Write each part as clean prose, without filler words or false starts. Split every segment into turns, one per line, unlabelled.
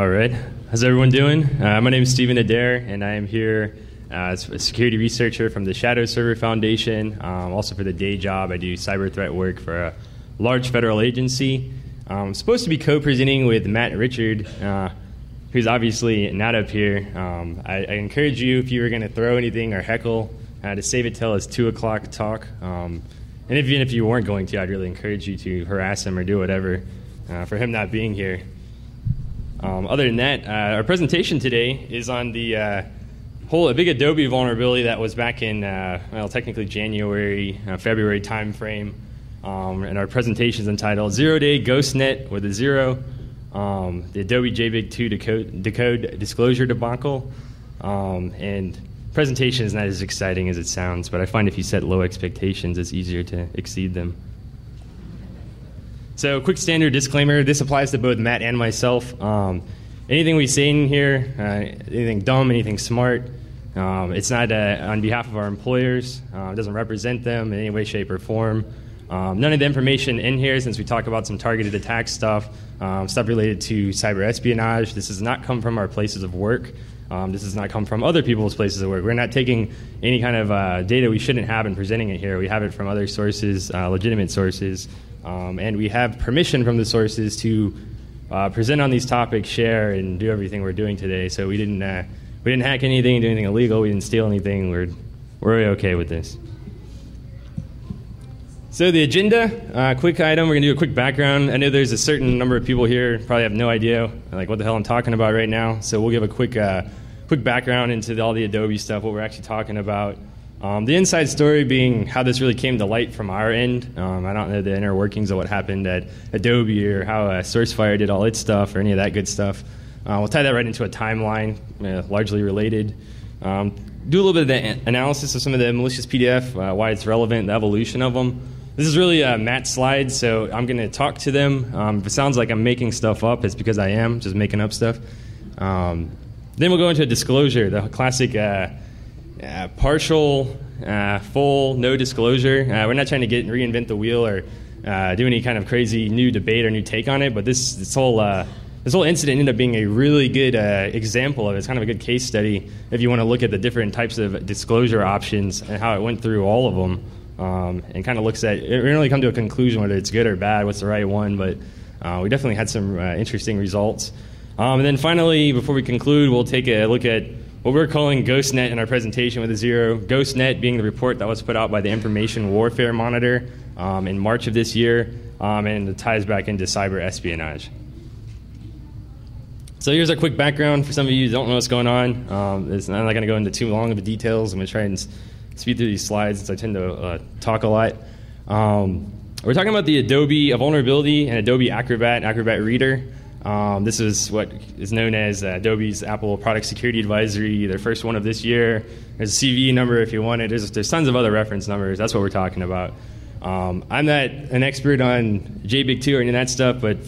All right. How's everyone doing? My name is Stephen Adair, and I am here as a security researcher from the Shadowserver Foundation. Also for the day job, I do cyber threat work for a large federal agency. I'm supposed to be co-presenting with Matt Richard, who's obviously not up here. I encourage you, if you were going to throw anything or heckle, to save it till his 2 o'clock talk. And even if you weren't going to, I'd really encourage you to harass him or do whatever for him not being here. Other than that, our presentation today is on the a big Adobe vulnerability that was back in, technically January, February timeframe. And our presentation is entitled Zero-Day GhostNet with a Zero, the Adobe JBIG2 decode disclosure debacle. And presentation is not as exciting as it sounds, but I find if you set low expectations, it's easier to exceed them. So, quick standard disclaimer, this applies to both Matt and myself. Anything we say in here, anything dumb, anything smart, it's not on behalf of our employers. It doesn't represent them in any way, shape, or form. None of the information in here, since we talk about some targeted attack stuff related to cyber espionage, this does not come from our places of work. This does not come from other people's places of work. We're not taking any kind of data we shouldn't have and presenting it here. We have it from other sources, legitimate sources. And we have permission from the sources to present on these topics, share, and do everything we're doing today. So we didn't hack anything, do anything illegal. We didn't steal anything. We're okay with this. So the agenda, quick item. We're going to do a quick background. I know there's a certain number of people here probably have no idea like what the hell I'm talking about right now. So we'll give a quick background into all the Adobe stuff, what we're actually talking about. The inside story being how this really came to light from our end. I don't know the inner workings of what happened at Adobe or how SourceFire did all its stuff or any of that good stuff. We'll tie that right into a timeline, largely related. Do a little bit of the analysis of some of the malicious PDF, why it's relevant, the evolution of them. This is really Matt's slides, so I'm going to talk to them. If it sounds like I'm making stuff up, it's because I am, just making up stuff. Then we'll go into a disclosure, the classic partial, full, no disclosure. We're not trying to reinvent the wheel or do any kind of crazy new debate or new take on it, but this whole incident ended up being a really good example of it. It's kind of a good case study if you want to look at the different types of disclosure options and how it went through all of them, and kind of looks at it. We really come to a conclusion whether it's good or bad, what's the right one, but we definitely had some interesting results. And then finally, before we conclude, we'll take a look at what we're calling GhostNet in our presentation with a zero. GhostNet being the report that was put out by the Information Warfare Monitor in March of this year, and it ties back into cyber espionage. So here's a quick background for some of you who don't know what's going on. I'm not going to go into too long of the details. I'm going to try and speed through these slides since I tend to talk a lot. We're talking about the Adobe vulnerability and Adobe Acrobat Reader. This is what is known as Adobe's Apple Product Security Advisory, their first one of this year. There's a CVE number if you want it. There's tons of other reference numbers. That's what we're talking about. I'm not an expert on JBIG2 or any of that stuff, but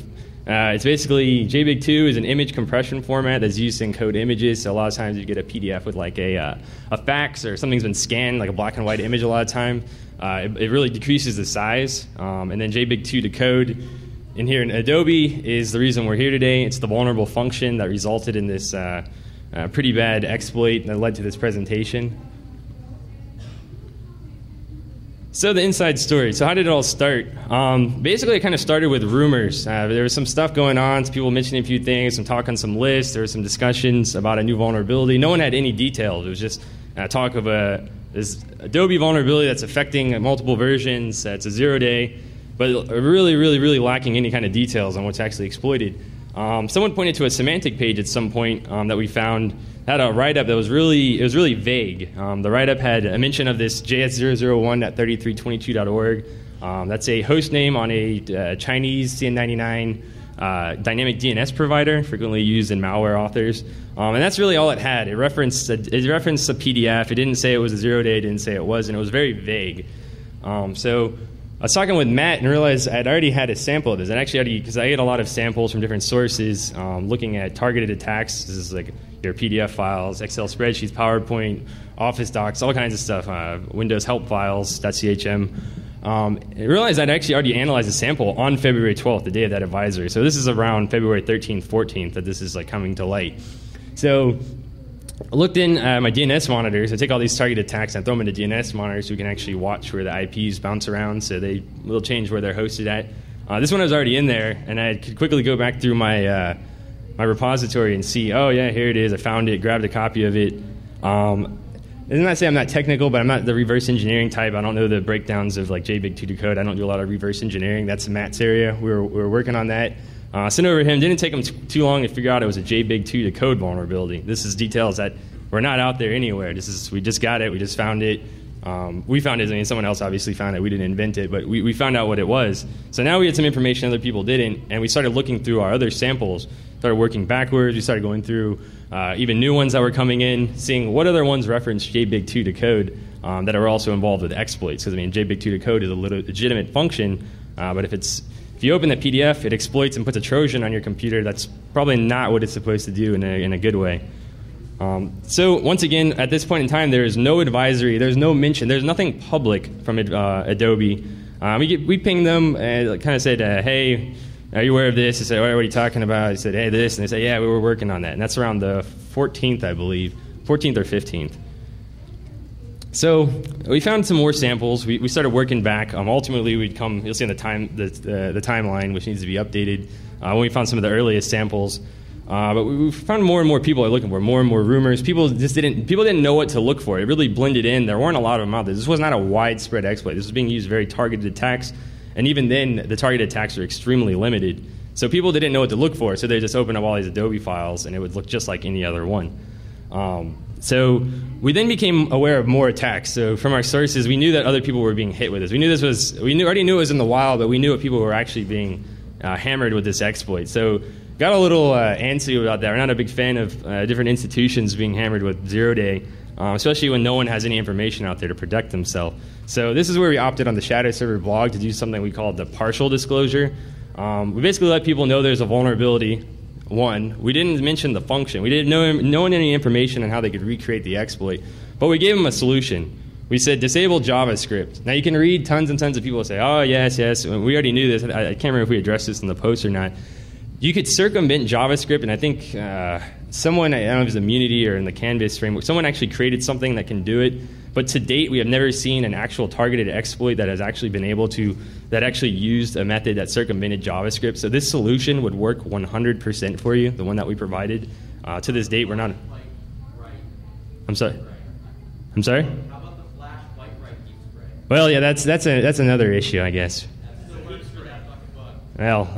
it's basically JBIG2 is an image compression format that's used to encode images. So a lot of times you get a PDF with like a fax or something's been scanned, like a black and white image a lot of time. It really decreases the size. And then JBIG2 decode in here in Adobe is the reason we're here today. It's the vulnerable function that resulted in this pretty bad exploit that led to this presentation. So the inside story. So how did it all start? Basically, it kind of started with rumors. There was some stuff going on, some people mentioning a few things, some talk on some lists. There were some discussions about a new vulnerability. No one had any details. It was just talk of this Adobe vulnerability that's affecting multiple versions. It's a 0-day. But really, really, really lacking any kind of details on what's actually exploited. Someone pointed to a semantic page at some point that we found had a write-up that was really vague. The write-up had a mention of this js001.3322.org. That's a host name on a Chinese CN99 dynamic DNS provider, frequently used in malware authors. And that's really all it had. It referenced a PDF. It didn't say it was a 0-day. It didn't say it was, and it was very vague. So I was talking with Matt and realized I'd already had a sample of this. Because I get a lot of samples from different sources looking at targeted attacks. This is like your PDF files, Excel spreadsheets, PowerPoint, Office docs, all kinds of stuff, Windows help files, .chm. I realized I'd actually already analyzed a sample on February 12th, the day of that advisory. So this is around February 13th, 14th that this is like coming to light. So I looked in my DNS monitors. I take all these target attacks and I throw them into DNS monitors so we can actually watch where the IPs bounce around. So they will change where they're hosted at. This one was already in there, and I could quickly go back through my my repository and see, oh yeah, here it is. I found it, grabbed a copy of it. Doesn't that say I'm not technical, but I'm not the reverse engineering type. I don't know the breakdowns of like JBIG2 to code. I don't do a lot of reverse engineering. That's Matt's area. We were working on that. Sent over to him. Didn't take him too long to figure out it was a JBIG2 to code vulnerability. This is details that were not out there anywhere. We just got it. We just found it. We found it. I mean, someone else obviously found it. We didn't invent it, but we found out what it was. So now we had some information other people didn't, and we started looking through our other samples, started working backwards. We started going through even new ones that were coming in, seeing what other ones reference JBIG2 to code that are also involved with exploits. Because I mean, JBIG2 to code is a legitimate function, but if you open the PDF, it exploits and puts a Trojan on your computer. That's probably not what it's supposed to do in a good way. So once again, at this point in time, there is no advisory, there's no mention, there's nothing public from Adobe. We pinged them and kind of said, hey, are you aware of this? They said, what are you talking about? I said, hey, this. And they said, yeah, we were working on that. And that's around the 14th, I believe, 14th or 15th. So we found some more samples. We started working back. Ultimately, you'll see in the timeline, which needs to be updated, when we found some of the earliest samples. But we found more and more people are looking for more and more rumors. People didn't know what to look for. It really blended in. There weren't a lot of them out there. This was not a widespread exploit. This was being used very targeted attacks, and even then, the targeted attacks are extremely limited. So people didn't know what to look for. So they just opened up all these Adobe files, and it would look just like any other one. So we then became aware of more attacks. So from our sources, we knew that other people were being hit with this. We already knew it was in the wild, but we knew that people were actually being hammered with this exploit. So got a little antsy about that. We're not a big fan of different institutions being hammered with zero-day, especially when no one has any information out there to protect themselves. So this is where we opted on the Shadowserver blog to do something we call the partial disclosure. We basically let people know there's a vulnerability. One, we didn't mention the function. We didn't know any information on how they could recreate the exploit, but we gave them a solution. We said disable JavaScript. Now you can read tons and tons of people say, oh yes, we already knew this. I can't remember if we addressed this in the post or not. You could circumvent JavaScript, and I think someone, I don't know if it was Immunity or in the Canvas framework, someone actually created something that can do it. But to date, we have never seen an actual targeted exploit that has actually been able to, that actually used a method that circumvented JavaScript. So this solution would work 100% for you, the one that we provided. To this date, we're not. I'm sorry. I'm sorry?
How about the flash white right keep spread?
Well, yeah, that's another issue, I guess. Well,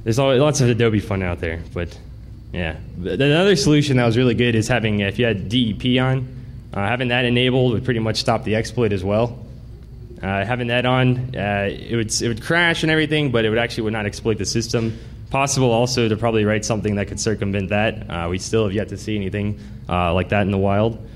there's lots of Adobe fun out there, but yeah. Another solution that was really good is having, if you had DEP on, having that enabled would pretty much stop the exploit as well. Having that on, it would crash and everything, but it would not exploit the system. Possible also to probably write something that could circumvent that. We still have yet to see anything like that in the wild.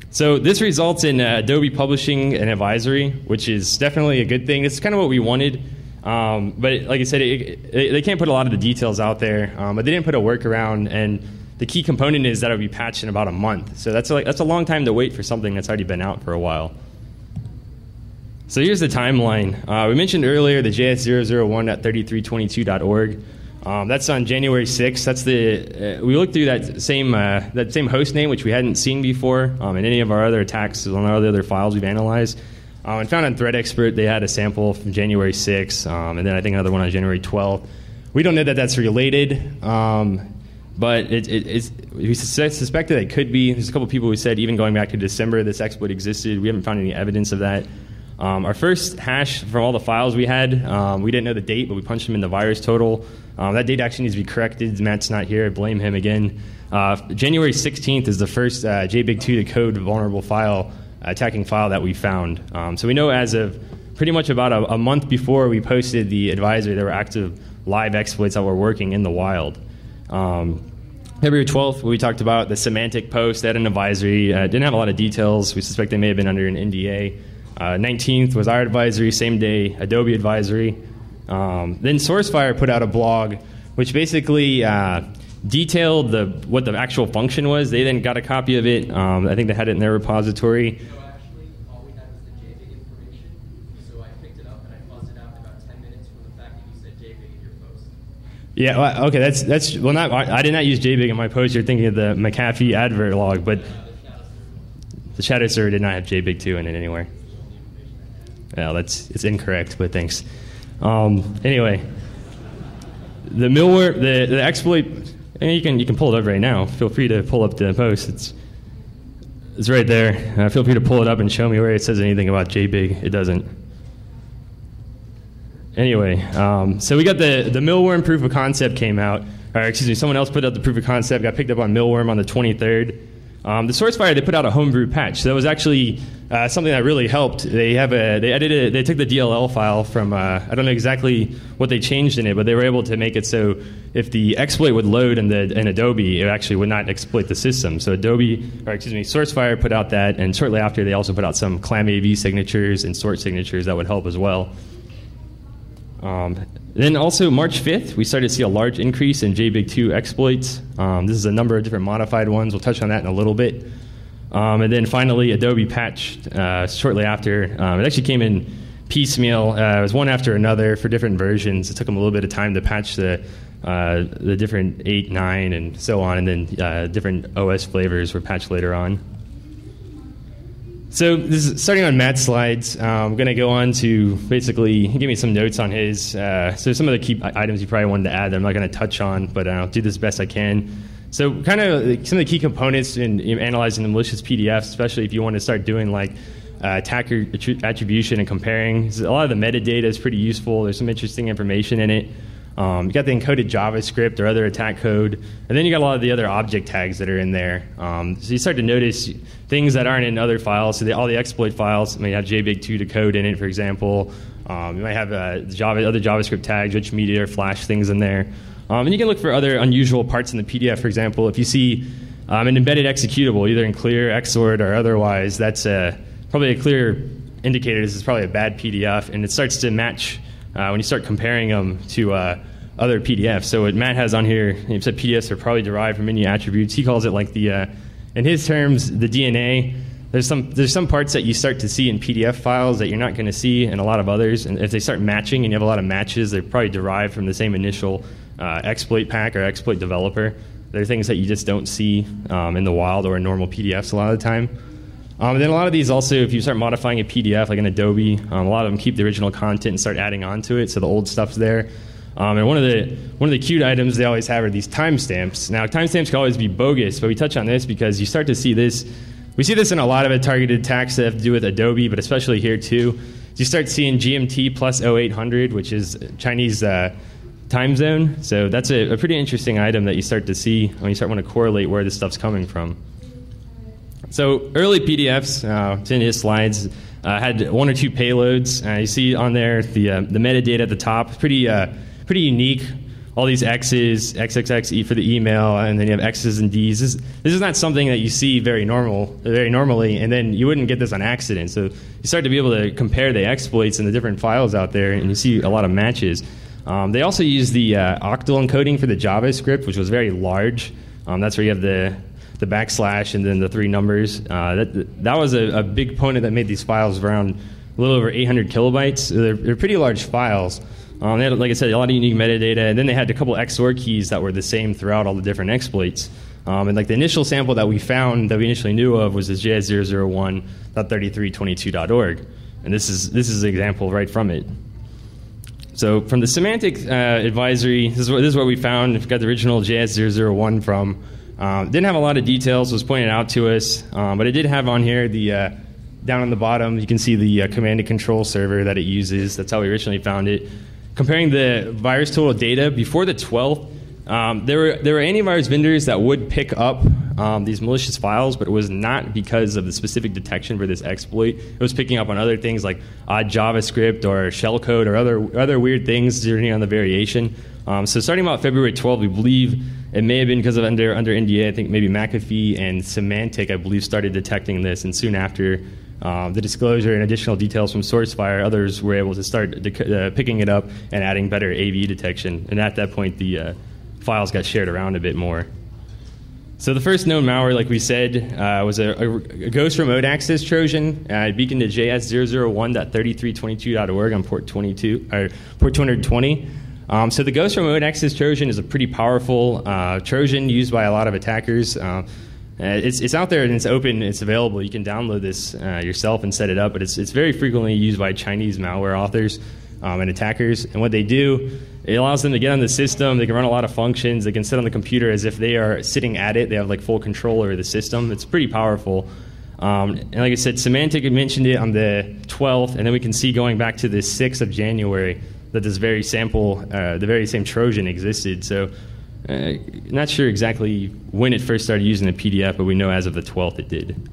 So this results in Adobe publishing an advisory, which is definitely a good thing. It's kind of what we wanted. But like I said, they can't put a lot of the details out there, but they didn't put a workaround, and the key component is that it'll be patched in about a month. So that's a long time to wait for something that's already been out for a while. So here's the timeline. We mentioned earlier the gh0stnet.3322.org. That's on January 6th. That's we looked through that same host name, which we hadn't seen before in any of our other attacks on all the other files we've analyzed. And found on Threat Expert they had a sample from January 6th, and then I think another one on January 12th. We don't know that that's related, but we suspected it could be. There's a couple people who said even going back to December this exploit existed. We haven't found any evidence of that. Our first hash from all the files we had, we didn't know the date, but we punched him in the virus total. That date actually needs to be corrected. Matt's not here. I blame him again. January 16th is the first JBIG2 to code vulnerable file, attacking file that we found. So we know as of pretty much about a month before we posted the advisory, there were active live exploits that were working in the wild. February 12th, we talked about the semantic post. They had an advisory. Didn't have a lot of details. We suspect they may have been under an NDA. 19th was our advisory, same day, Adobe advisory. Then SourceFire put out a blog which basically detailed what the actual function was. They then got a copy of it. I think they had it in their repository.
So actually, all we had was the JBIG
Yeah, well, okay, that's well, not I did not use JBIG in my post. You're thinking of the McAfee advert log, but the Shadowserver did not have JBIG2 in it anywhere. Well, it's incorrect, but thanks. Anyway, the malware, the exploit, and you can pull it up right now. Feel free to pull up the post. It's right there. Feel free to pull it up and show me where it says anything about JBIG. It doesn't. Anyway, so we got the Millworm proof of concept came out. Or excuse me, someone else put out the proof of concept. Got picked up on Millworm on the 23rd. The SourceFire, they put out a homebrew patch. So that was actually something that really helped. They took the DLL file from I don't know exactly what they changed in it, but they were able to make it so if the exploit would load in Adobe, it actually would not exploit the system. So SourceFire put out that, and shortly after they also put out some ClamAV signatures and sort signatures that would help as well. Then also March 5th, we started to see a large increase in JBIG2 exploits. This is a number of different modified ones. We'll touch on that in a little bit. And then finally, Adobe patched shortly after. It actually came in piecemeal. It was one after another for different versions. It took them a little bit of time to patch the different 8, 9, and so on, and then different OS flavors were patched later on. So this is starting on Matt's slides. I'm going to go on to basically give me some notes on his. So some of the key items you probably wanted to add that I'm not going to touch on, but I'll do this best I can. So kind of some of the key components in analyzing the malicious PDFs, especially if you want to start doing like attacker attribution and comparing. A lot of the metadata is pretty useful. There's some interesting information in it. You got the encoded JavaScript or other attack code, and then you got a lot of the other object tags that are in there. So you start to notice things that aren't in other files. So all the exploit files may have JBIG2 to code in it, for example. You might have other JavaScript tags, rich media, or Flash things in there. And you can look for other unusual parts in the PDF. For example, if you see an embedded executable, either in clear, XORed, or otherwise, that's probably a clear indicator this is probably a bad PDF, and it starts to match when you start comparing them to other PDFs. So what Matt has on here, he said PDFs are probably derived from many attributes. He calls it like the, in his terms, the DNA. There's some parts that you start to see in PDF files that you're not going to see in a lot of others. And if they start matching and you have a lot of matches, they're probably derived from the same initial exploit pack or exploit developer. They're things that you just don't see in the wild or in normal PDFs a lot of the time. And then a lot of these also, if you start modifying a PDF, like in Adobe, a lot of them keep the original content and start adding on to it, so the old stuff's there. And one of the cute items they always have are these timestamps. Now, timestamps can always be bogus, but we touch on this because you start to see this. We see this in a lot of targeted attacks that have to do with Adobe, but especially here too. You start seeing GMT plus 0800, which is Chinese time zone. So that's a pretty interesting item that you start to see when you start want to correlate where this stuff's coming from. So early PDFs, it's in his slides, had one or two payloads. You see on there the metadata at the top, pretty unique. All these X's, XXX for the email, and then you have X's and D's. This is not something that you see very normally, and then you wouldn't get this on accident. So you start to be able to compare the exploits in the different files out there, and you see a lot of matches. They also use the octal encoding for the JavaScript, which was very large. That's where you have the backslash and then the 3 numbers. That was a big component that made these files around a little over 800 kilobytes. They're pretty large files. They had, like I said, a lot of unique metadata, and then they had a couple XOR keys that were the same throughout all the different exploits. And like the initial sample that we found that we initially knew of was this gh0stnet.3322.org, and this is an example right from it. So from the semantic advisory, this is what we found. We've got the original JS001 from. Didn't have a lot of details, was pointed out to us, but it did have on here the down on the bottom, you can see the command and control server that it uses. That's how we originally found it. Comparing the virus total data before the 12th, there were antivirus vendors that would pick up these malicious files, but it was not because of the specific detection for this exploit. It was picking up on other things like odd JavaScript or shellcode or other weird things depending on the variation. So starting about February 12th, we believe it may have been because of under NDA. I think maybe McAfee and Symantec, I believe, started detecting this, and soon after the disclosure and additional details from SourceFire, others were able to start picking it up and adding better AV detection. And at that point, the files got shared around a bit more. So the first known malware, like we said, was a ghost remote access Trojan. It beaconed to JS001.3322.org on port 220. So the Ghost Remote Access Trojan is a pretty powerful Trojan used by a lot of attackers. It's out there and it's open, it's available. You can download this yourself and set it up, but it's very frequently used by Chinese malware authors and attackers. And what they do, it allows them to get on the system. They can run a lot of functions. They can sit on the computer as if they are sitting at it. They have like full control over the system. It's pretty powerful. And like I said, Symantec mentioned it on the 12th, and then we can see going back to the 6th of January that this very sample, the very same Trojan existed. So not sure exactly when it first started using the PDF, but we know as of the 12th it did.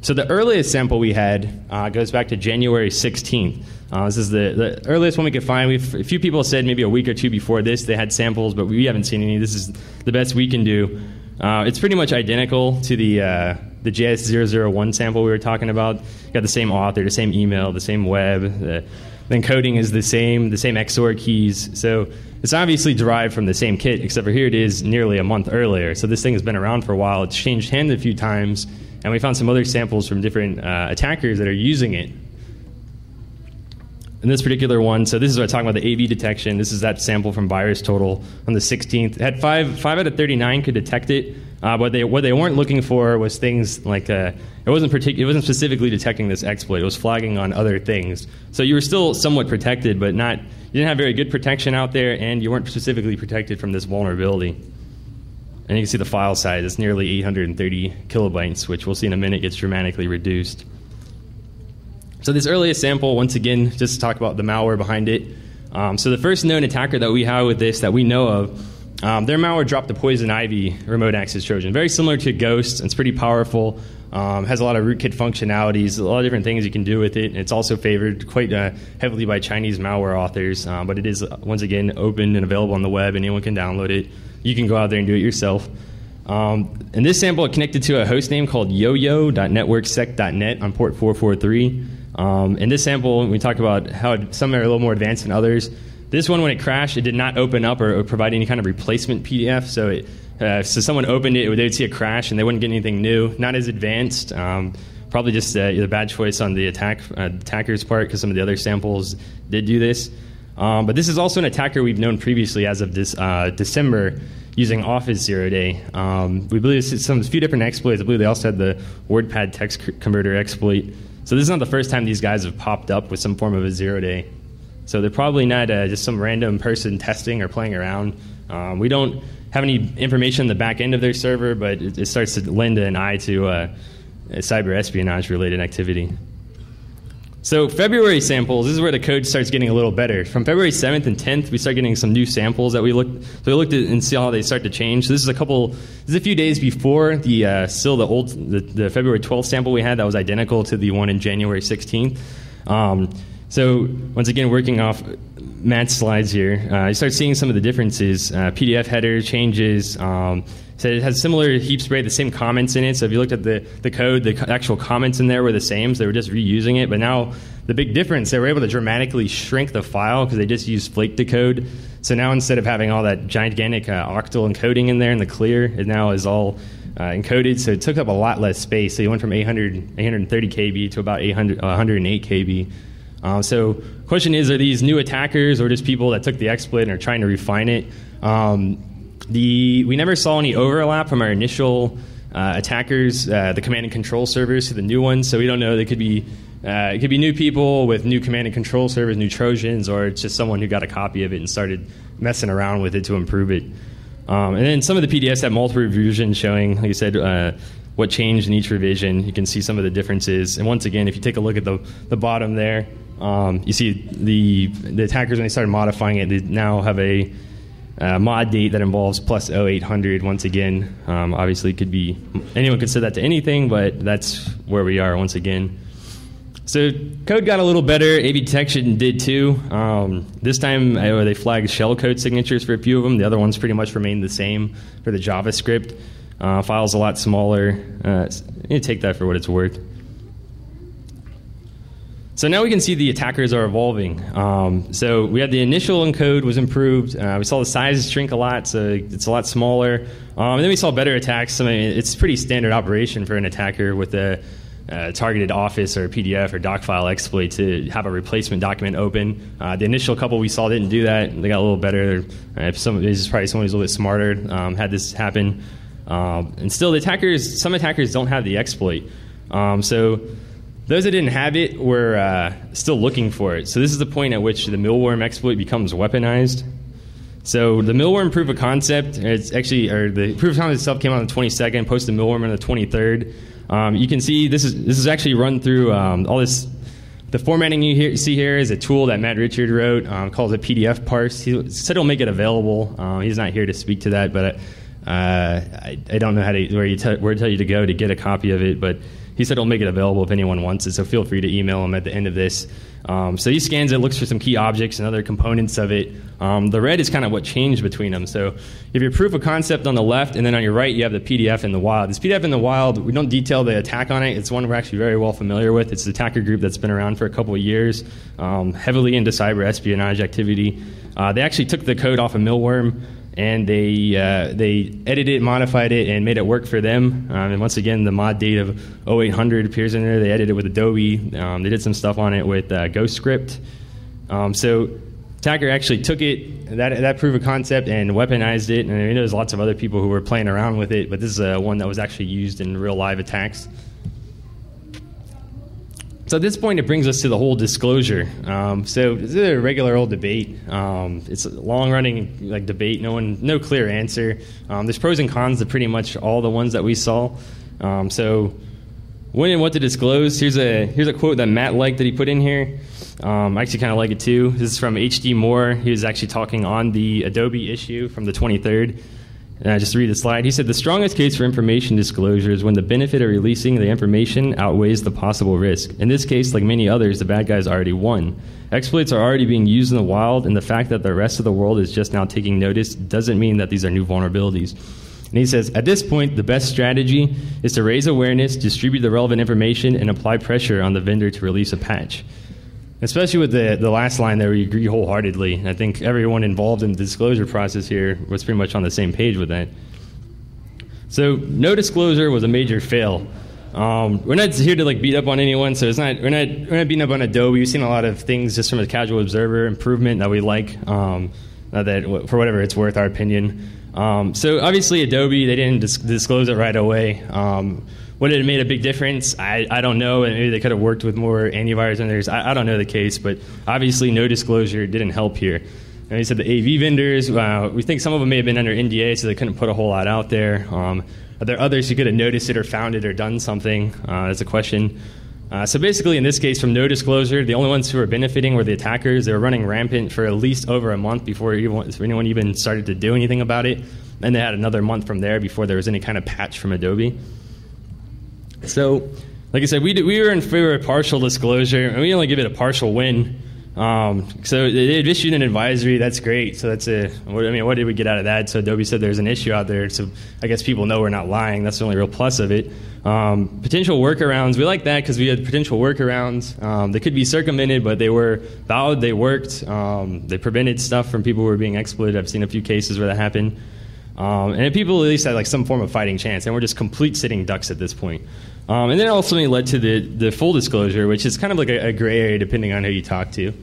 So the earliest sample we had goes back to January 16th. This is the earliest one we could find. A few people said maybe a week or two before this they had samples, but we haven't seen any. This is the best we can do. It's pretty much identical to the gh001 sample we were talking about. Got the same author, the same email, the same web. The encoding is the same XOR keys. So it's obviously derived from the same kit, except for here it is nearly a month earlier. So this thing has been around for a while. It's changed hands a few times, and we found some other samples from different attackers that are using it. In this particular one, so this is what I'm talking about, the AV detection. This is that sample from VirusTotal on the 16th. It had 5 out of 39 could detect it, but what they weren't looking for was things like it wasn't specifically detecting this exploit. It was flagging on other things. So you were still somewhat protected, but you didn't have very good protection out there, and you weren't specifically protected from this vulnerability. And you can see the file size. It's nearly 830 kilobytes, which we'll see in a minute gets dramatically reduced. So this earliest sample, once again, just to talk about the malware behind it. So the first known attacker that we have with this that we know of, their malware dropped the Poison Ivy remote access Trojan. Very similar to Ghost. It's pretty powerful. Has a lot of rootkit functionalities, a lot of different things you can do with it. It's also favored quite heavily by Chinese malware authors, but it is, once again, open and available on the web. Anyone can download it. You can go out there and do it yourself. In this sample, it connected to a host name called yoyo.networksec.net on port 443. In this sample, we talk about how some are a little more advanced than others. This one, when it crashed, it did not open up or provide any kind of replacement PDF. So someone opened it, they would see a crash, and they wouldn't get anything new. Not as advanced. Probably just either bad choice on the attacker's part, because some of the other samples did do this. But this is also an attacker we've known previously as of this December using Office 0-day. We believe it's a few different exploits. I believe they also had the WordPad text converter exploit. So this is not the first time these guys have popped up with some form of a 0-day. So they're probably not just some random person testing or playing around. We don't have any information on the back end of their server, but it starts to lend an eye to cyber espionage related activity. So February samples, this is where the code starts getting a little better. From February 7th and 10th, we start getting some new samples that we looked at and see how they start to change. So this is a few days before the February 12th sample we had that was identical to the one in January 16th. So once again, working off Matt's slides here, you start seeing some of the differences. PDF header changes. So it has similar heap spray, the same comments in it. So if you looked at the code, the actual comments in there were the same. So they were just reusing it. But now the big difference, they were able to dramatically shrink the file because they just used flake decode. So now instead of having all that gigantic octal encoding in there in the clear, it now is all encoded. So it took up a lot less space. So you went from 830 KB to about 108 KB. So the question is, are these new attackers or just people that took the exploit and are trying to refine it? We never saw any overlap from our initial attackers, the command and control servers, to the new ones. So we don't know. It could be new people with new command and control servers, new Trojans, or it's just someone who got a copy of it and started messing around with it to improve it. And then some of the PDFs have multiple revisions showing, like I said, what changed in each revision. You can see some of the differences. And once again, if you take a look at the bottom there, you see the attackers, when they started modifying it, they now have a mod date that involves plus 0800. Once again, obviously anyone could set that to anything, but that's where we are once again. So code got a little better. AV detection did too. This time they flagged shellcode signatures for a few of them. The other ones pretty much remained the same for the JavaScript. File's a lot smaller. You take that for what it's worth. So now we can see the attackers are evolving. So we had the initial encode was improved. We saw the size shrink a lot, so it's a lot smaller. And then we saw better attacks. I mean, it's pretty standard operation for an attacker with targeted Office or PDF or doc file exploit to have a replacement document open. The initial couple we saw didn't do that. They got a little better. This is probably someone who's a little bit smarter had this happen. And still, some attackers don't have the exploit. So those that didn't have it were still looking for it. So this is the point at which the mealworm exploit becomes weaponized. So the mealworm proof of concept, the proof of concept itself came out on the 22nd, posted mealworm on the 23rd. You can see this is actually run through all this. The formatting you see here is a tool that Matt Richard wrote called a PDF parse. He said he'll make it available. He's not here to speak to that, but I don't know where to tell you to go to get a copy of it. But he said he'll make it available if anyone wants it. So feel free to email him at the end of this. So he scans it, looks for some key objects and other components of it. The red is kind of what changed between them. So you have your proof of concept on the left, and then on your right you have the PDF in the wild. This PDF in the wild, we don't detail the attack on it. It's one we're actually very well familiar with. It's the attacker group that's been around for a couple of years, heavily into cyber espionage activity. They actually took the code off of Mealworm, and they edited it, modified it, and made it work for them. And once again, the mod date of 0800 appears in there. They edited it with Adobe. They did some stuff on it with GhostScript. So attacker actually took it, that proof of concept, and weaponized it. And I know there's lots of other people who were playing around with it, but this is one that was actually used in real live attacks. So at this point, it brings us to the whole disclosure. So this is a regular old debate. It's a long-running debate. No clear answer. There's pros and cons to pretty much all the ones that we saw. So when and what to disclose. Here's a quote that Matt liked that he put in here. I actually kind of like it too. This is from H.D. Moore. He was actually talking on the Adobe issue from the 23rd. Just to read the slide, he said, the strongest case for information disclosure is when the benefit of releasing the information outweighs the possible risk. In this case, like many others, the bad guys already won. Exploits are already being used in the wild, and the fact that the rest of the world is just now taking notice doesn't mean that these are new vulnerabilities. And he says, at this point, the best strategy is to raise awareness, distribute the relevant information, and apply pressure on the vendor to release a patch. Especially with the last line there, we agree wholeheartedly. I think everyone involved in the disclosure process here was pretty much on the same page with that. So no disclosure was a major fail. We're not here to beat up on anyone, so we're not beating up on Adobe. We've seen a lot of things just from a casual observer improvement that we like, that for whatever it's worth, our opinion. So obviously Adobe, they didn't disclose it right away. Would it have made a big difference? I don't know. Maybe they could have worked with more antivirus vendors. I don't know the case, but obviously no disclosure didn't help here. And he said the AV vendors, we think some of them may have been under NDA, so they couldn't put a whole lot out there. Are there others who could have noticed it or found it or done something? That's a question. So basically, in this case, from no disclosure, the only ones who were benefiting were the attackers. They were running rampant for at least over a month before anyone even started to do anything about it. And they had another month from there before there was any kind of patch from Adobe. So, like I said, we were in favor of partial disclosure, and we only give it a partial win. So they've issued an advisory. That's great. So what did we get out of that? So Adobe said there's an issue out there. So I guess people know we're not lying. That's the only real plus of it. Potential workarounds. We like that because we had potential workarounds. They could be circumvented, but they were valid. They worked. They prevented stuff from people who were being exploited. I've seen a few cases where that happened. And people at least had some form of fighting chance, and we're just complete sitting ducks at this point. And then it ultimately led to the full disclosure, which is kind of like a gray area depending on who you talk to.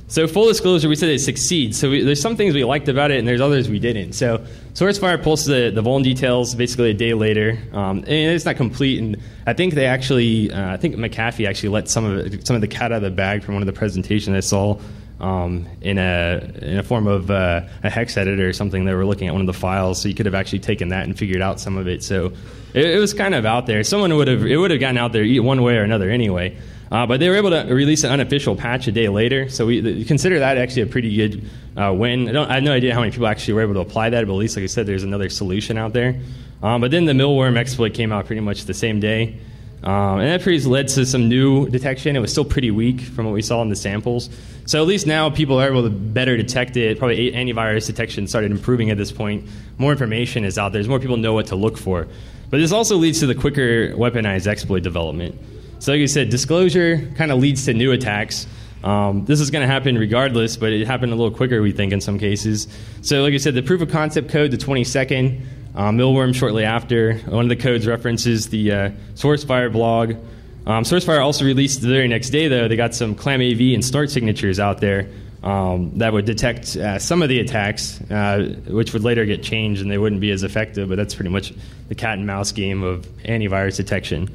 So full disclosure, we said it succeeds. So there's some things we liked about it, and there's others we didn't. So SourceFire pulls the vuln details basically a day later, and it's not complete. And I think they actually, I think McAfee actually let some of the cat out of the bag from one of the presentations I saw. In a form of a hex editor or something. They were looking at one of the files, so you could have actually taken that and figured out some of it. So it was kind of out there. It would have gotten out there one way or another anyway. But they were able to release an unofficial patch a day later. So we consider that actually a pretty good win. I have no idea how many people actually were able to apply that, but at least, like I said, there's another solution out there. But then the mealworm exploit came out pretty much the same day. And that pretty led to some new detection. It was still pretty weak from what we saw in the samples. So at least now people are able to better detect it. Probably antivirus detection started improving at this point. More information is out there. More people know what to look for. But this also leads to the quicker weaponized exploit development. So like you said, disclosure kind of leads to new attacks. This is going to happen regardless, but it happened a little quicker, we think, in some cases. So like I said, the proof of concept code, the 22nd, Mealworm shortly after. One of the codes references the SourceFire blog. SourceFire also released the very next day, though, they got some ClamAV and snort signatures out there that would detect some of the attacks, which would later get changed and they wouldn't be as effective, but that's pretty much the cat and mouse game of antivirus detection.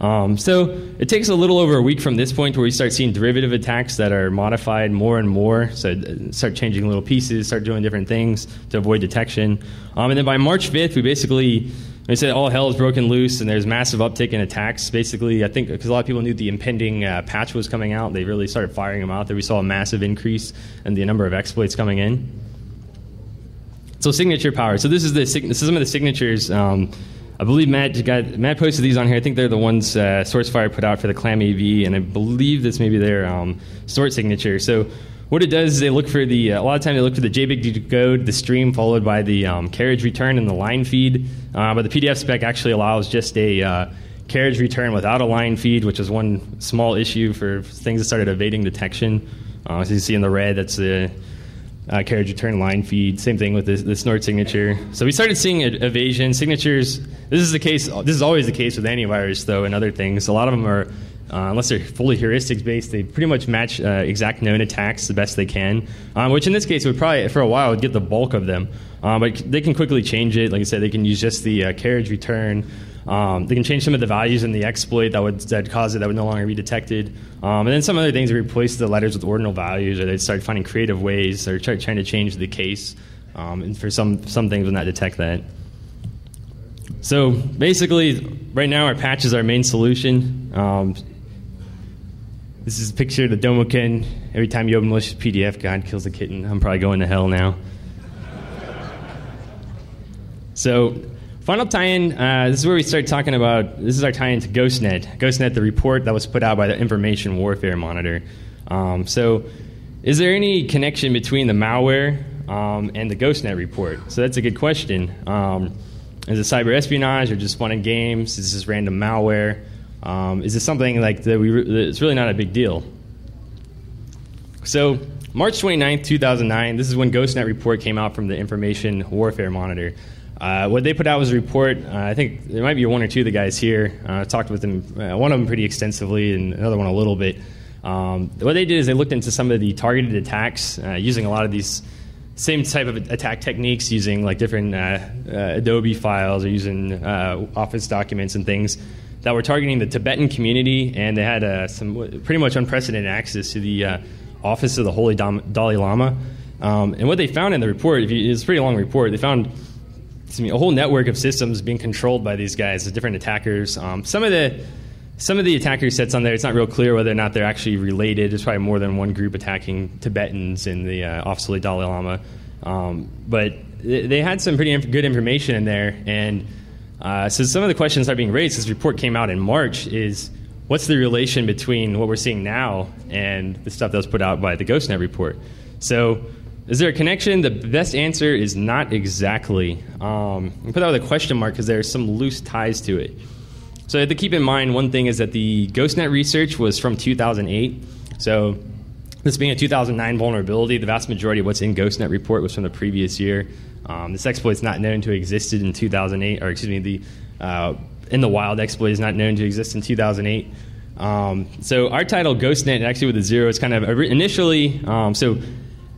So it takes a little over a week from this point where we start seeing derivative attacks that are modified more and more. So start changing little pieces, start doing different things to avoid detection. And then by March 5th, we basically, they said all hell is broken loose and there's massive uptick in attacks. Basically, I think because a lot of people knew the impending patch was coming out, they really started firing them out there. We saw a massive increase in the number of exploits coming in. So signature power. So this is some of the signatures. I believe Matt posted these on here. I think they're the ones SourceFire put out for the ClamAV, and I believe this may be their snort signature. So what it does is they look for a lot of times they look for the JBIG2 code, the stream followed by the carriage return and the line feed. But the PDF spec actually allows just a carriage return without a line feed, which is one small issue for things that started evading detection. So you see in the red, that's the carriage return line feed. Same thing with the snort signature. So we started seeing evasion signatures. This is the case. This is always the case with antivirus, though, and other things. A lot of them are, unless they're fully heuristics based, they pretty much match exact known attacks the best they can. Which in this case would probably for a while would get the bulk of them. But they can quickly change it. Like I said, they can use just the carriage return. They can change some of the values in the exploit that cause it that would no longer be detected. And then some other things replace the letters with ordinal values, or they start finding creative ways, or trying to change the case. And for some things will not detect that. So basically, right now our patch is our main solution. This is a picture of the Domoken. Every time you open malicious PDF, God kills a kitten. I'm probably going to hell now. So final tie-in, this is where we start talking about, this is our tie-in to GhostNet. GhostNet, the report that was put out by the Information Warfare Monitor. So is there any connection between the malware and the GhostNet report? So that's a good question. Is it cyber espionage or just fun and games? Is this random malware? Is this something like that it's really not a big deal? So March 29th, 2009, this is when GhostNet report came out from the Information Warfare Monitor. What they put out was a report. I think there might be one or two of the guys here. I talked with them, one of them pretty extensively and another one a little bit. What they did is they looked into some of the targeted attacks using a lot of these same type of attack techniques, using like different Adobe files or using Office documents and things that were targeting the Tibetan community, and they had some pretty much unprecedented access to the Office of the Holy Dalai Lama. And what they found in the report, it's a pretty long report, they found a whole network of systems being controlled by these guys, the different attackers. Some of the attacker sets on there, it's not real clear whether or not they're actually related. There's probably more than one group attacking Tibetans in the Office of the Dalai Lama. But they had some pretty good information in there. And so some of the questions that are being raised, this report came out in March, is what's the relation between what we're seeing now and the stuff that was put out by the GhostNet report? So is there a connection? The best answer is not exactly. I put that with a question mark because there are some loose ties to it. So you have to keep in mind, one thing is that the GhostNet research was from 2008. So this being a 2009 vulnerability, the vast majority of what's in GhostNet report was from the previous year. This exploit is not known to have existed in 2008, or excuse me, the in the wild exploit is not known to exist in 2008. So our title, GhostNet, actually with a zero, is kind of initially, so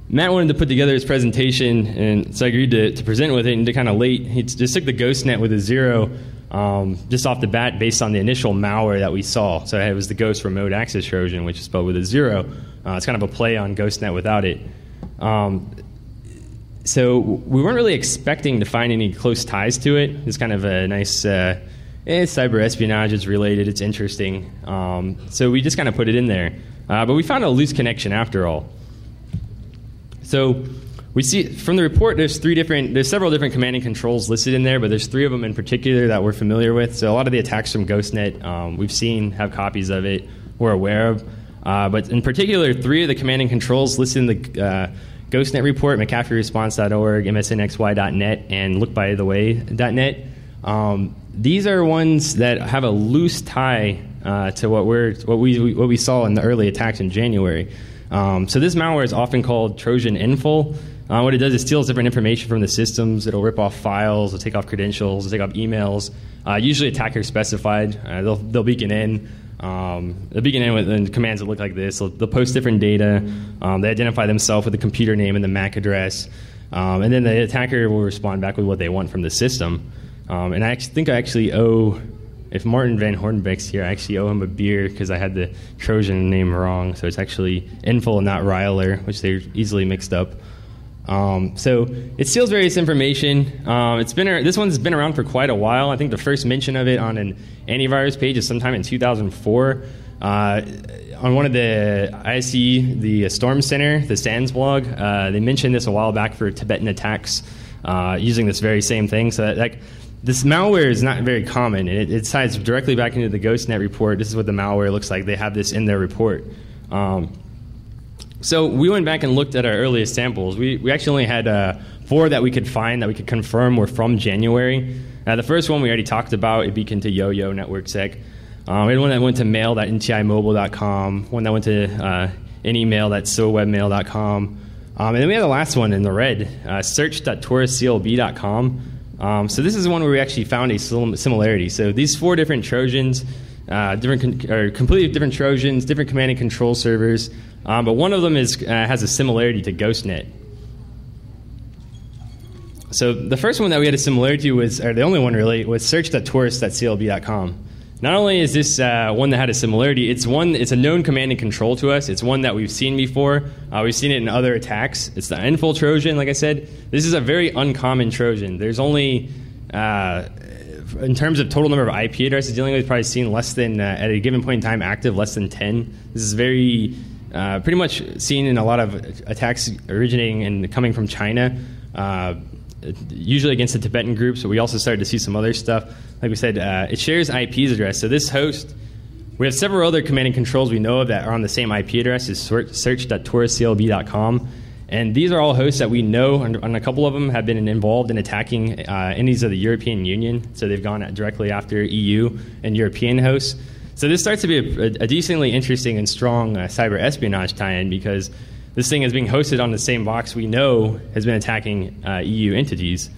Matt wanted to put together his presentation, and so I agreed to present with it, and kind of late, he just took the GhostNet with a zero just off the bat based on the initial malware that we saw. So it was the Ghost Remote Access Trojan, which is spelled with a zero. It's kind of a play on GhostNet without it. So we weren't really expecting to find any close ties to it. It's kind of a nice cyber espionage. It's related. It's interesting. So we just kind of put it in there. But we found a loose connection after all. So we see from the report there's several different command and controls listed in there, but there's three of them in particular that we're familiar with. So a lot of the attacks from GhostNet we've seen, have copies of it, we're aware of. But in particular, three of the command and controls listed in the GhostNet report, McAfeeResponse.org, MSNXY.net, and LookByTheWay.net. These are ones that have a loose tie to what we saw in the early attacks in January. So this malware is often called Trojan Info. What it does is steals different information from the systems. It'll rip off files, it'll take off credentials, it'll take off emails. Usually attacker specified. They'll beacon in. They'll begin with commands that look like this. They'll post different data. They identify themselves with the computer name and the MAC address. And then the attacker will respond back with what they want from the system. And I think I actually owe, if Martin Van Hornbeck's here, I actually owe him a beer because I had the Trojan name wrong. So it's actually Info, not Ryler, which they're easily mixed up. So it steals various information. This one's been around for quite a while. I think the first mention of it on an antivirus page is sometime in 2004. On one of the ISE, the Storm Center, the SANS blog, they mentioned this a while back for Tibetan attacks using this very same thing. So this malware is not very common, and it ties directly back into the GhostNet report. This is what the malware looks like. They have this in their report. So we went back and looked at our earliest samples. We actually only had 4 that we could find that we could confirm were from January. The first one we already talked about, it beaconed to Yo-Yo NetworkSec. We had one that went to mail.ntimobile.com, one that went to anymail.sowebmail.com. And then we had the last one in the red, search.taurusclb.com. So this is one where we actually found a similarity. So these 4 different Trojans, completely different Trojans, different command and control servers, but one of them has a similarity to GhostNet. So the first one that we had a similarity to was, or the only one really, was search.taurus.clb.com. Not only is this one that had a similarity, it's a known command and control to us. It's one that we've seen before. We've seen it in other attacks. It's the Info Trojan, like I said. This is a very uncommon Trojan. There's only, in terms of total number of IP addresses dealing with, probably seen less than, at a given point in time, active less than 10. This is very, pretty much seen in a lot of attacks originating and coming from China. Usually against the Tibetan groups, but we also started to see some other stuff. Like we said, it shares IP's address. So this host, we have several other command and controls we know of that are on the same IP address as search.taurusclb.com. And these are all hosts that we know, and a couple of them have been involved in attacking entities of the European Union. So they've gone directly after EU and European hosts. So this starts to be a decently interesting and strong cyber espionage tie-in, because this thing is being hosted on the same box we know has been attacking EU entities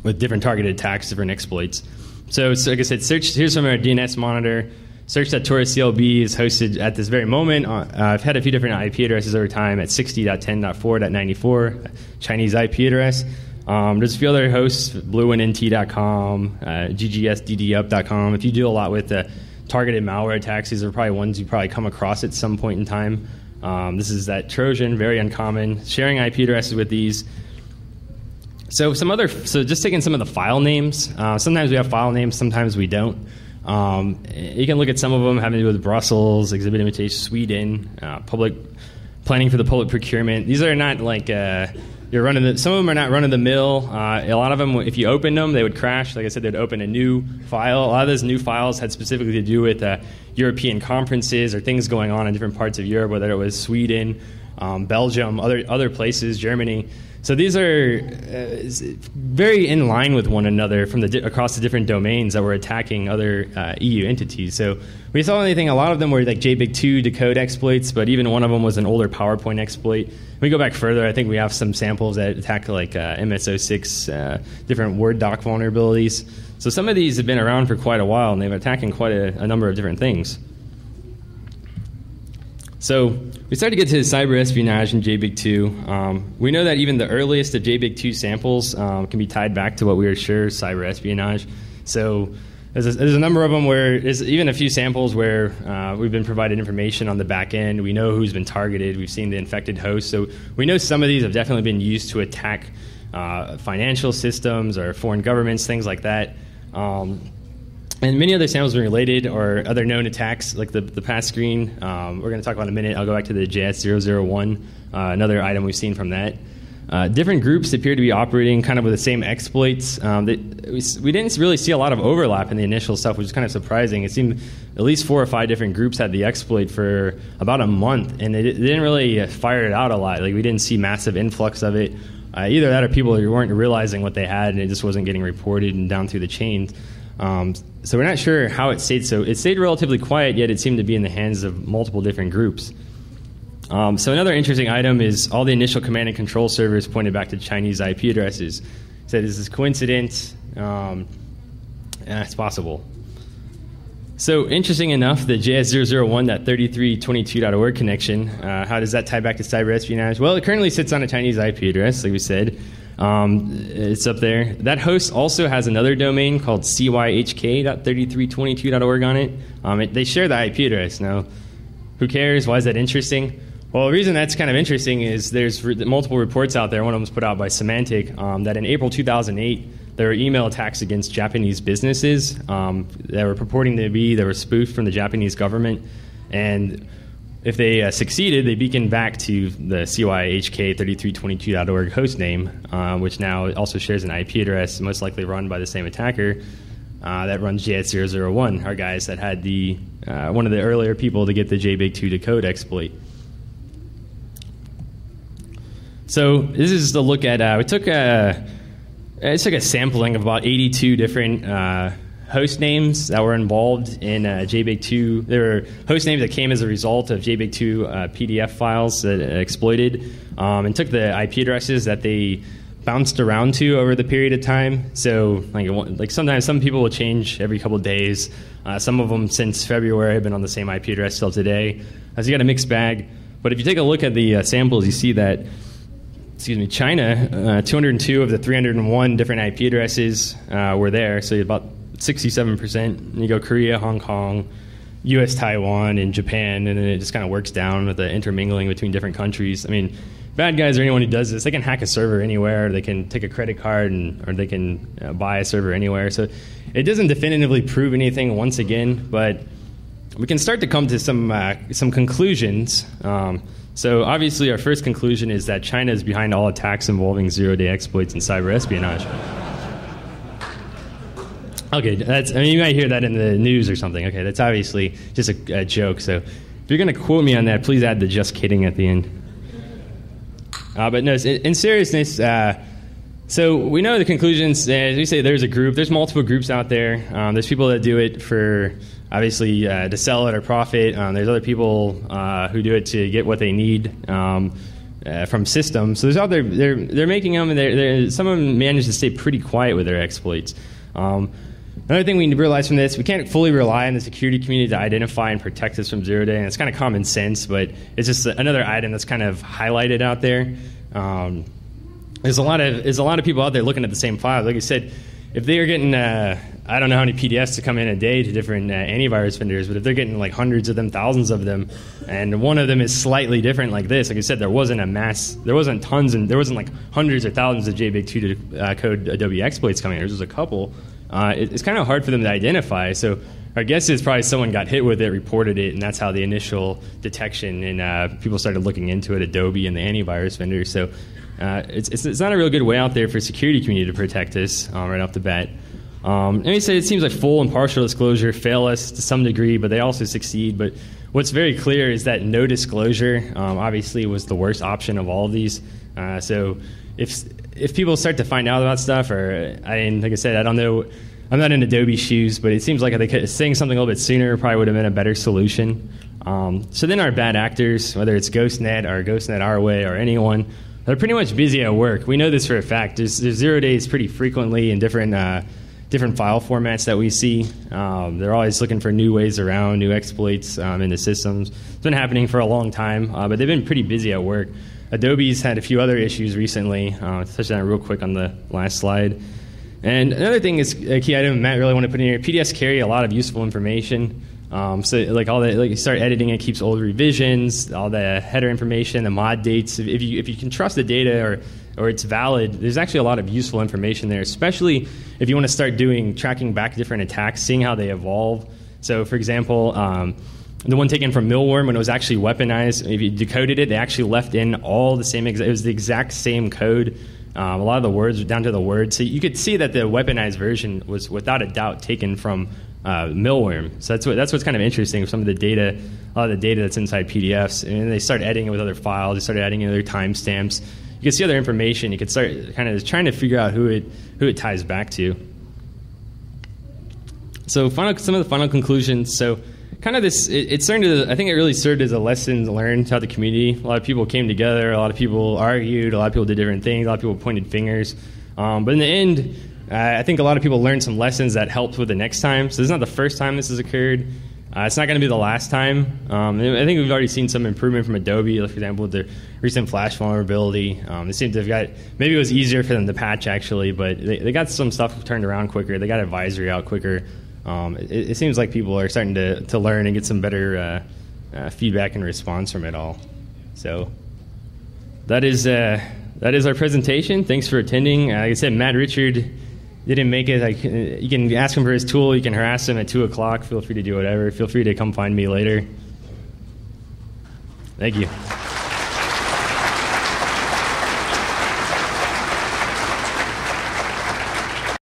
with different targeted attacks, different exploits. So like I said, here's from our DNS monitor. Search.taurusclb is hosted at this very moment. I've had a few different IP addresses over time at 60.10.4.94, Chinese IP address. There's a few other hosts, blueandnt.com, gh0stnet.com. If you do a lot with targeted malware attacks, these are probably ones you probably come across at some point in time. This is that Trojan, very uncommon. Sharing IP addresses with these. So just taking some of the file names. Sometimes we have file names, sometimes we don't. You can look at some of them having to do with Brussels, exhibit invitation, Sweden, public planning for the public procurement. These are not like some of them are not run of the mill. A lot of them, if you open them, they would crash. Like I said, they'd open a new file. A lot of those new files had specifically to do with European conferences or things going on in different parts of Europe, whether it was Sweden, Belgium, other places, Germany. So these are very in line with one another from across the different domains that were attacking other EU entities. So we saw anything. A lot of them were like JBIG2 decode exploits, but even one of them was an older PowerPoint exploit. We go back further. I think we have some samples that attack like MS-06, different Word doc vulnerabilities. So some of these have been around for quite a while, and they've been attacking quite a number of different things. So we started to get to cyber espionage in JBIG2. We know that even the earliest of JBIG2 samples can be tied back to what we were sure is cyber espionage. So there's a number of them where there's even a few samples where we've been provided information on the back end. We know who's been targeted. We've seen the infected host. So we know some of these have definitely been used to attack financial systems or foreign governments, things like that. And many other samples are related or other known attacks, like the pass screen. We're going to talk about in a minute. I'll go back to the JS001, another item we've seen from that. Different groups appear to be operating kind of with the same exploits. We didn't really see a lot of overlap in the initial stuff, which is kind of surprising. It seemed at least 4 or 5 different groups had the exploit for about a month, and they didn't really fire it out a lot. Like, we didn't see massive influx of it. Either that or people weren't realizing what they had, and it just wasn't getting reported and down through the chain. So we're not sure how it stayed. So it stayed relatively quiet, yet it seemed to be in the hands of multiple different groups. So another interesting item is all the initial command and control servers pointed back to Chinese IP addresses. So is this coincidence? It's possible. So interesting enough, the gh001.3322.org connection, how does that tie back to cyber espionage? Well, it currently sits on a Chinese IP address, like we said. It's up there. That host also has another domain called cyhk.3322.org on it. They share the IP address. Now, who cares? Why is that interesting? Well, the reason that's kind of interesting is there's multiple reports out there. One of them was put out by Symantec that in April 2008, there were email attacks against Japanese businesses that were purporting to be, they were spoofed from the Japanese government. And if they succeeded, they beaconed back to the cyhk3322.org host name, which now also shares an IP address, most likely run by the same attacker that runs gh001, our guys that had the one of the earlier people to get the JBIG2 decode exploit. So this is just a look at, we took a sampling of about 82 different host names that were involved in JBIG2. There were host names that came as a result of JBIG2 PDF files that exploited, and took the IP addresses that they bounced around to over the period of time. So like sometimes some people will change every couple of days. Some of them since February have been on the same IP address till today. So you got a mixed bag. But if you take a look at the samples, you see that China, 202 of the 301 different IP addresses were there, so about 67%. And you go Korea, Hong Kong, U.S., Taiwan, and Japan, and then it just kind of works down with the intermingling between different countries. I mean, bad guys or anyone who does this, they can hack a server anywhere, they can take a credit card, or they can buy a server anywhere. So it doesn't definitively prove anything once again, but we can start to come to some conclusions. So obviously our first conclusion is that China is behind all attacks involving zero-day exploits and cyber espionage. Okay, you might hear that in the news or something. Okay, that's obviously just a joke. So if you're going to quote me on that, please add the just kidding at the end. But no, in seriousness, so we know the conclusions. As we say, there's multiple groups out there. There's people that do it for, obviously, to sell it or profit. There's other people who do it to get what they need from systems. So there's out there, they're making them, and some of them manage to stay pretty quiet with their exploits. Another thing we realize from this, we can't fully rely on the security community to identify and protect us from zero-day, and it's kind of common sense, but it's just another item that's kind of highlighted out there. There's a lot of people out there looking at the same file. Like I said, if they are getting, I don't know how many PDFs to come in a day to different antivirus vendors, but if they're getting like hundreds of them, thousands of them, and one of them is slightly different like this, like I said, there wasn't like hundreds or thousands of JBIG2 code Adobe exploits coming in. There was just a couple. It's kind of hard for them to identify. So our guess is probably someone got hit with it, reported it, and that's how the initial detection and people started looking into it, Adobe and the antivirus vendors. So it's not a real good way out there for security community to protect us right off the bat. Let me say, it seems like full and partial disclosure fail us to some degree, but they also succeed. But what's very clear is that no disclosure obviously was the worst option of all of these. So if people start to find out about stuff, or like I said, I don't know, I'm not in Adobe's shoes, but it seems like saying something a little bit sooner probably would have been a better solution. So then our bad actors, whether it's GhostNet or GhostNet Our Way or anyone, they're pretty much busy at work. We know this for a fact. There's 0 days pretty frequently in different file formats that we see. They're always looking for new ways around, new exploits in the systems. It's been happening for a long time, but they've been pretty busy at work. Adobe's had a few other issues recently. Touch on that real quick on the last slide. And another thing is a key item Matt really want to put in here. PDFs carry a lot of useful information. So like you start editing, it keeps old revisions, all the header information, the mod dates. If you can trust the data or it's valid, there's actually a lot of useful information there, especially if you want to start tracking back different attacks, seeing how they evolve. So for example, the one taken from Malware, when it was actually weaponized, if you decoded it, they actually left in all the same, it was the exact same code. A lot of the words down to the word. So you could see that the weaponized version was without a doubt taken from Malware. So that's what's kind of interesting. Some of the data, a lot of the data that's inside PDFs, and they start editing it with other files. They started adding in other timestamps. You can see other information. You could start kind of trying to figure out who it ties back to. So some of the final conclusions. So kind of this, I think it really served as a lesson learned throughout the community. A lot of people came together. A lot of people argued. A lot of people did different things. A lot of people pointed fingers. But in the end, I think a lot of people learned some lessons that helped with the next time. So this is not the first time this has occurred. It's not going to be the last time. I think we've already seen some improvement from Adobe, like for example, with the recent Flash vulnerability. They seem to have got, maybe it was easier for them to patch actually, but they got some stuff turned around quicker. They got advisory out quicker. It seems like people are starting to learn and get some better feedback and response from it all. So that is our presentation. Thanks for attending. Like I said, Matt Richard didn't make it. You can ask him for his tool. You can harass him at 2 o'clock. Feel free to do whatever. Feel free to come find me later. Thank you.